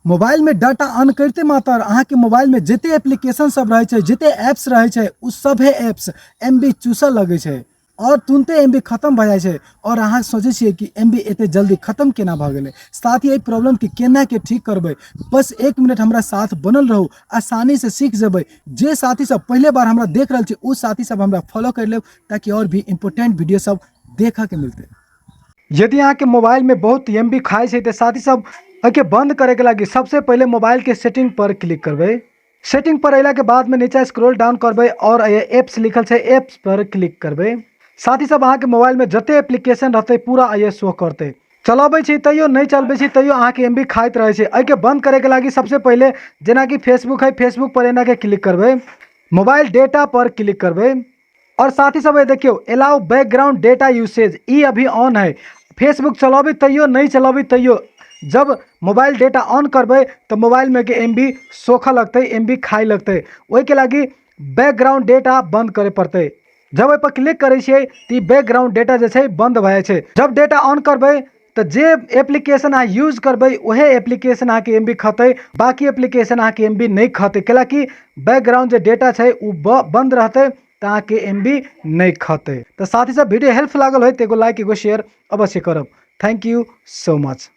Mobile में data on करते मात्र अहाँ के मोबाइल में जते एप्लीकेशन सब रहे छे, जते एप्स रहे छे, उ सभे एप्स एमबी चूसऽ लगे छे और तुरंते एमबी खत्म भ जाए छे। और अहाँ सोचे छिए कि एमबी एते जल्दी खत्म केना भ गेले। साथ ही प्रॉब्लम के केना के ठीक करबे, बस 1 मिनट हमरा साथ बनल रहू, आसानी से सीख जेबै। जे साथी सब पहले बार हमरा देख रहल छी, उ साथी सब हमरा फॉलो कर लेब, ताकि और भी इंपोर्टेंट वीडियो सब देखा के मिलते। यदि अहाँ के मोबाइल में बहुत एमबी खाए छे, तो साथी सब के बंद करे के लगी सबसे पहले मोबाइल के सेटिंग पर क्लिक करबे। सेटिंग पर अला के बाद में नीचे स्क्रॉल डाउन करबे और एप्स लिखल छे, एप्स पर क्लिक करबे। साथ ही सब अहाँ के मोबाइल में जते एप्लीकेशन रहते पूरा ये शो करते। चलाबे छी तैयो नहीं चलबे छी तैयो अहाँ के एमबी खाइत रहे छे। एहि के बंद करे के लगी सबसे पहले जेना कि फेसबुक है, फेसबुक पर एना के क्लिक करबे, मोबाइल डेटा पर क्लिक करबे और साथ ही सब देखियो अलाउ बैकग्राउंड डेटा यूसेज, ई अभी ऑन है। फेसबुक चलाबे तैयो नहीं चलाबे तैयो जब मोबाइल डेटा ऑन करबे तो मोबाइल में के एमबी सोखा लगते, एमबी खाए लगते। ओहि के लगी बैकग्राउंड डेटा बंद करे पड़ते। जब ओहि पर क्लिक करे छिए तो बैकग्राउंड डेटा जे छे बंद भ जाए छे। जब डेटा ऑन करबे तो जे एप्लीकेशन अहाँ यूज करबे वही एप्लीकेशन अहाँ के एमबी खते, बाकी एप्लीकेशन अहाँ के एमबी नहीं खते। कैलाकि बैकग्राउंड जो डेटा छे उ बंद रहते तो अहाँ के एमबी नहीं खते। तो साथ ही सब वीडियो हेल्पफुल लागल हो तो एगो लाइक एगो शेयर अवश्य करब। Thank you so much.